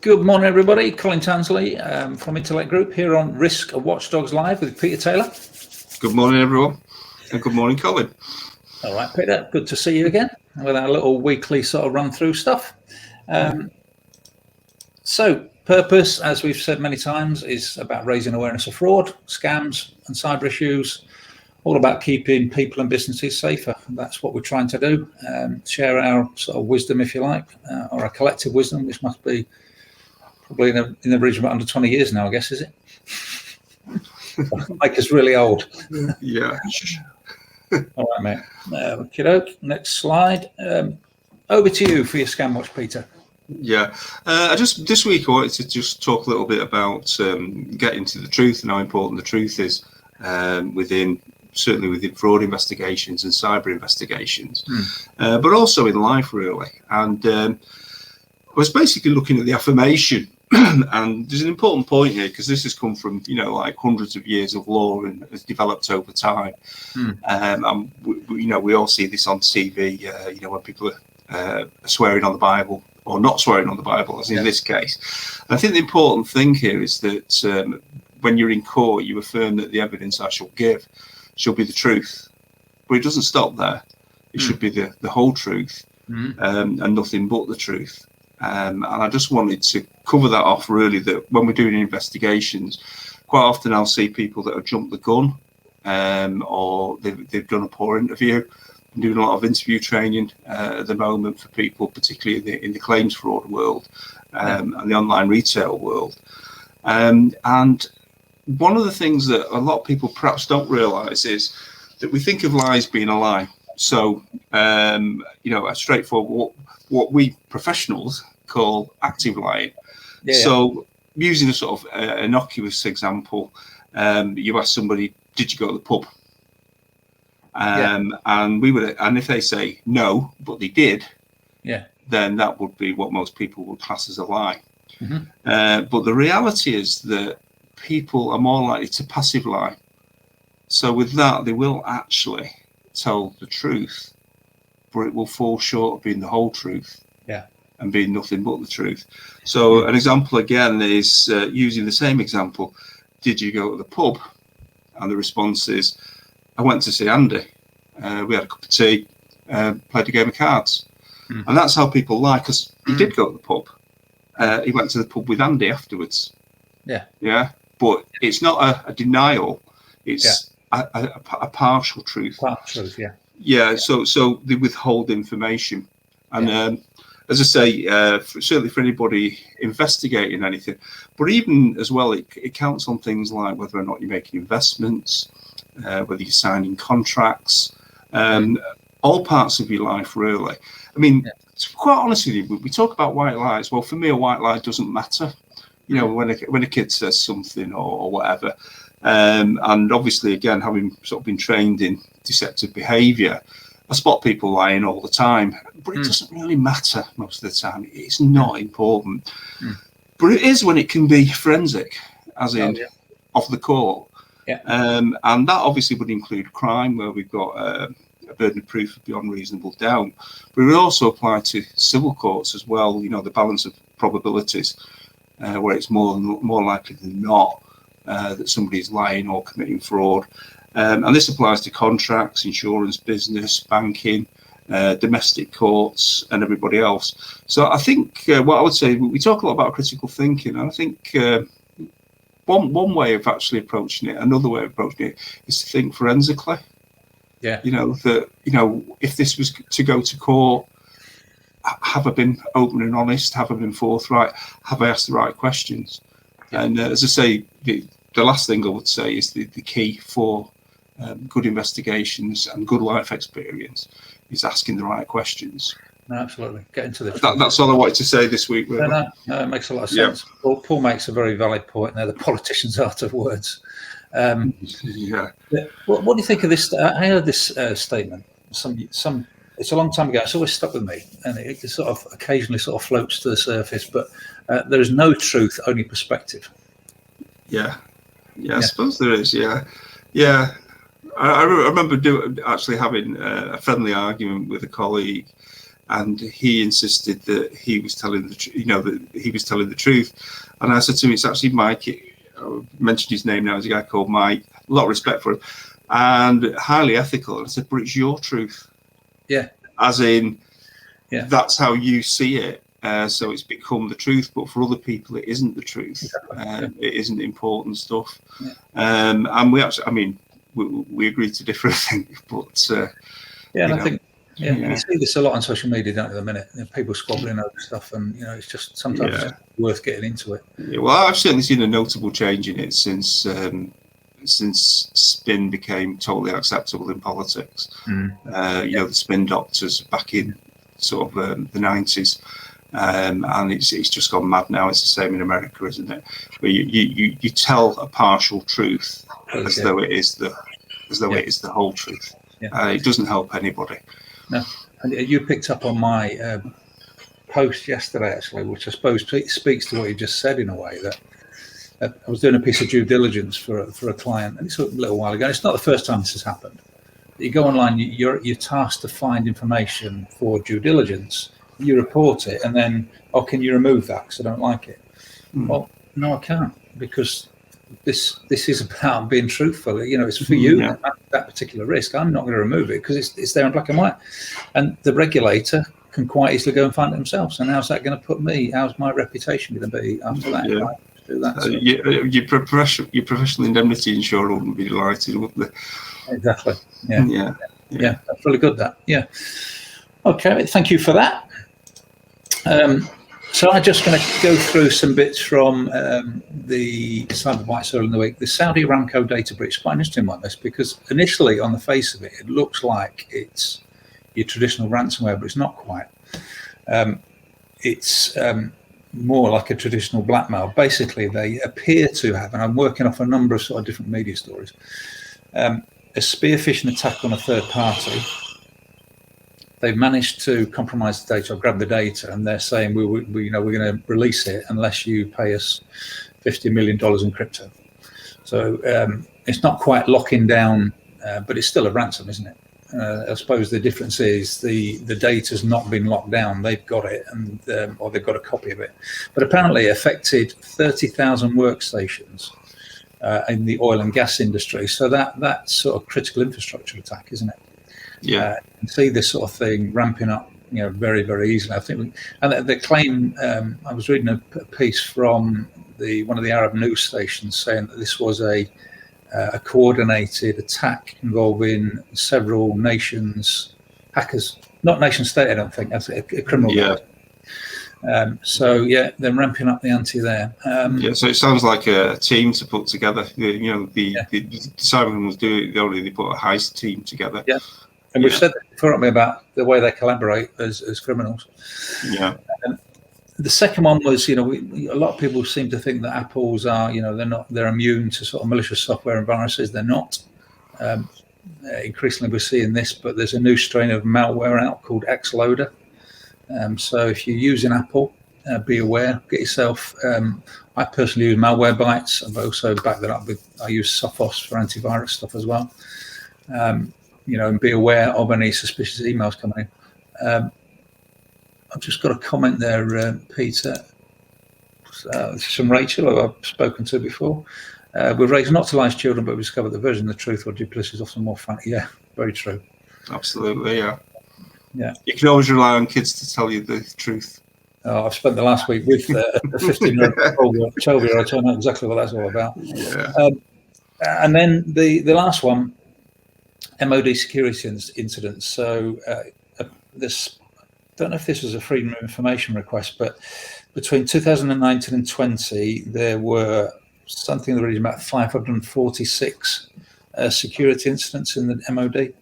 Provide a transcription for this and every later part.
Good morning, everybody. Colin Tansley from Intellect Group here on Risk of Watchdogs Live with Peter Taylor. Good morning, everyone, and good morning, Colin. All right, Peter, good to see you again with our little weekly sort of run-through stuff. So, purpose, as we've said many times, is about raising awareness of fraud, scams, and cyber issues, all about keeping people and businesses safer. That's what we're trying to do, share our sort of wisdom, if you like, or our collective wisdom, which must be probably in the region of under 20 years now, I guess, is it? Make us really old. Yeah. All right, mate. Kiddo, next slide. Over to you for your scam watch, Peter. Yeah. This week I wanted to just talk a little bit about getting to the truth and how important the truth is certainly within fraud investigations and cyber investigations, but also in life, really. And I was basically looking at the affirmation. And there's an important point here, because this has come from, like hundreds of years of law and has developed over time. And we all see this on TV, when people are swearing on the Bible or not swearing on the Bible, as in this case. And I think the important thing here is that when you're in court, you affirm that the evidence I shall give shall be the truth. But it doesn't stop there. It should be the whole truth and nothing but the truth. And I just wanted to cover that off, really, that when we're doing investigations, quite often I'll see people that have jumped the gun, or they've done a poor interview. I'm doing a lot of interview training at the moment for people, particularly in the claims fraud world and the online retail world. And one of the things that a lot of people perhaps don't realise is that we think of lies being a lie. So, a straightforward, what we professionals call active lying. So using a sort of innocuous example, you ask somebody, did you go to the pub? And if they say no, but they did, then that would be what most people would class as a lie. But the reality is that people are more likely to passive lie. So with that, they will actually tell the truth, but it will fall short of being the whole truth and being nothing but the truth. So an example again is using the same example. Did you go to the pub? And the response is, I went to see Andy. We had a cup of tea, played a game of cards. And that's how people lie, because he did go to the pub. He went to the pub with Andy afterwards. Yeah. But it's not a denial. It's a partial truth. Partial truth, So they withhold information. And as I say, certainly for anybody investigating anything, but even as well, it counts on things like whether or not you're making investments, whether you're signing contracts, all parts of your life, really. I mean, to be quite honest with you, we talk about white lies. Well, for me, a white lie doesn't matter. When a kid says something or whatever. And obviously, again, having sort of been trained in deceptive behaviour, I spot people lying all the time, but it doesn't really matter most of the time. It's not important. But it is when it can be forensic, as in off the court. And that obviously would include crime, where we've got a burden of proof beyond reasonable doubt. But it would also apply to civil courts as well, the balance of probabilities, where it's more likely than not that somebody is lying or committing fraud. And this applies to contracts, insurance, business, banking, domestic courts, and everybody else. So I think what I would say, we talk a lot about critical thinking, and I think one way of actually approaching it, another way of approaching it, is to think forensically. If this was to go to court, have I been open and honest? Have I been forthright? Have I asked the right questions? And as I say, the last thing I would say is the key for good investigations and good life experience is asking the right questions. No, absolutely. Get into the that's all I wanted to say this week. Really. No, it makes a lot of sense. Paul makes a very valid point there. The politician's art of words. What do you think of this? I heard this statement. It's a long time ago. It's always stuck with me, and it sort of occasionally sort of floats to the surface. But there is no truth, only perspective. I suppose there is. I remember actually having a friendly argument with a colleague, and he insisted that he was telling the truth. And I said to him, it's actually Mike. I mentioned his name now. There's a guy called Mike. A lot of respect for him, and highly ethical. And I said, but it's your truth. Yeah. As in, yeah, that's how you see it. So it's become the truth, but for other people, it isn't the truth. Exactly. It isn't important stuff. Yeah. And we actually, I mean, we agreed to differ, I think. But and I think. Yeah, you see this a lot on social media, don't you, at the minute? People squabbling over stuff, and it's just sometimes it's worth getting into it. Yeah, well, I've certainly seen a notable change in it since spin became totally acceptable in politics. The spin doctors back in sort of the 90s, and it's just gone mad now. It's the same in America, isn't it? Where you tell a partial truth as though it is the whole truth. Yeah. It doesn't help anybody. No, and you picked up on my post yesterday, actually, which I suppose speaks to what you just said in a way. That I was doing a piece of due diligence for a client, and it's a little while ago. It's not the first time this has happened. You go online, you're tasked to find information for due diligence. You report it, and then, can you remove that because I don't like it? Well, no, I can't, because this is about being truthful. It's for you, that particular risk. I'm not going to remove it because it's there in black and white, and the regulator can quite easily go and find it themselves. And how's that going to put me? How's my reputation going to be after that? Yeah. Do that. Your professional indemnity insurer wouldn't be delighted, would they? Exactly. Yeah. That's really good. That. Yeah. Okay. Thank you for that. So I'm just going to go through some bits from the Cyber Bites earlier in the week. The Saudi Aramco data breach is quite an interesting one, this, because initially on the face of it, it looks like it's your traditional ransomware, but it's not quite. It's more like a traditional blackmail. Basically, they appear to have, and I'm working off a number of sort of different media stories, a spear phishing attack on a third party. They've managed to compromise the data, or grab the data, and they're saying we're going to release it unless you pay us $50 million in crypto. So it's not quite locking down, but it's still a ransom, isn't it? I suppose the difference is the data's not been locked down. They've got it, and or they've got a copy of it. But apparently, it affected 30,000 workstations in the oil and gas industry. So that's sort of critical infrastructure attack, isn't it? Yeah, you can see this sort of thing ramping up, very, very easily. I think, and the claim. I was reading a piece from one of the Arab news stations saying that this was a coordinated attack involving several nations, hackers, not nation state. I don't think that's a criminal. Yeah. So they're ramping up the ante there. So it sounds like a team to put together. The Cybermen was doing it already. They put a heist team together. Yeah. And we've said that before about the way they collaborate as criminals. Yeah. The second one was, a lot of people seem to think that Apple's are, they're immune to sort of malicious software and viruses. They're not. Increasingly, we're seeing this, but there's a new strain of malware out called Xloader. So if you're using Apple, be aware. Get yourself. I personally use Malwarebytes. I've also backed that up with. I use Sophos for antivirus stuff as well. And be aware of any suspicious emails coming in. I've just got a comment there, Peter. This is from Rachel, who I've spoken to before. We're raised not to lie to children, but we discovered the version of the truth or duplicity is often more fun. Yeah, very true. Absolutely, yeah. Yeah. You can always rely on kids to tell you the truth. I've spent the last week with a 15-year-old, 12-year-old, so I know exactly what that's all about. Yeah. And then the last one, MOD security incidents. So this, I don't know if this was a freedom of information request, but between 2019 and 20, there were something in the region about 546 security incidents in the MOD.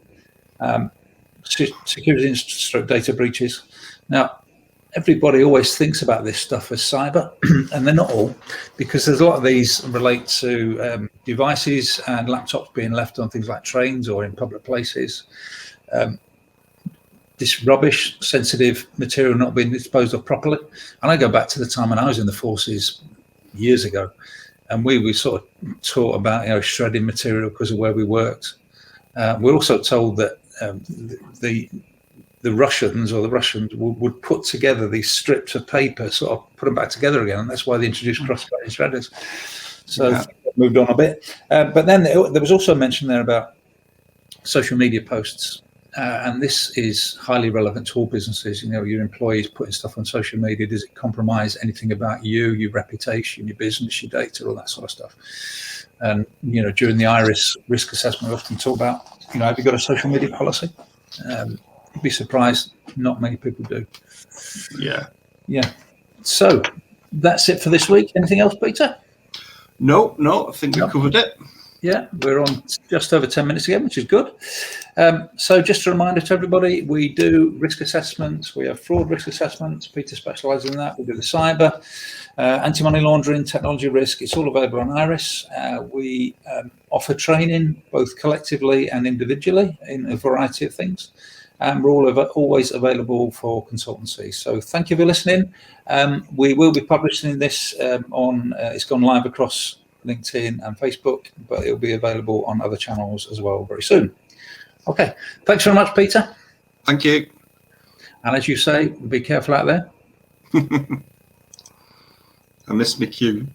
Security stroke data breaches. Now, everybody always thinks about this stuff as cyber, and they're not all, because there's a lot of these relate to devices and laptops being left on things like trains or in public places. This rubbish, sensitive material not being disposed of properly. And I go back to the time when I was in the forces years ago, and we sort of taught about shredding material because of where we worked. We're also told that the the Russians would put together these strips of paper, sort of put them back together again, and that's why they introduced cross-plane shredders. So moved on a bit, but then there was also mention there about social media posts, and this is highly relevant to all businesses. You know, your employees putting stuff on social media, does it compromise anything about you, your reputation, your business, your data, all that sort of stuff? And you know, during the IRIS risk assessment, we often talk about, you know, have you got a social media policy? You'd be surprised, not many people do. Yeah. So that's it for this week. Anything else, Peter? No, I think we covered it. Yeah, we're on just over 10 minutes again, which is good. So just a reminder to everybody, we do risk assessments. We have fraud risk assessments. Peter specialises in that. We do the cyber, anti-money laundering, technology risk. It's all available on IRIS. We offer training both collectively and individually in a variety of things. And we're always available for consultancy. So thank you for listening. We will be publishing this it's gone live across LinkedIn and Facebook, but it'll be available on other channels as well very soon. Okay, thanks very much, Peter. Thank you. And as you say, be careful out there. I missed my cue.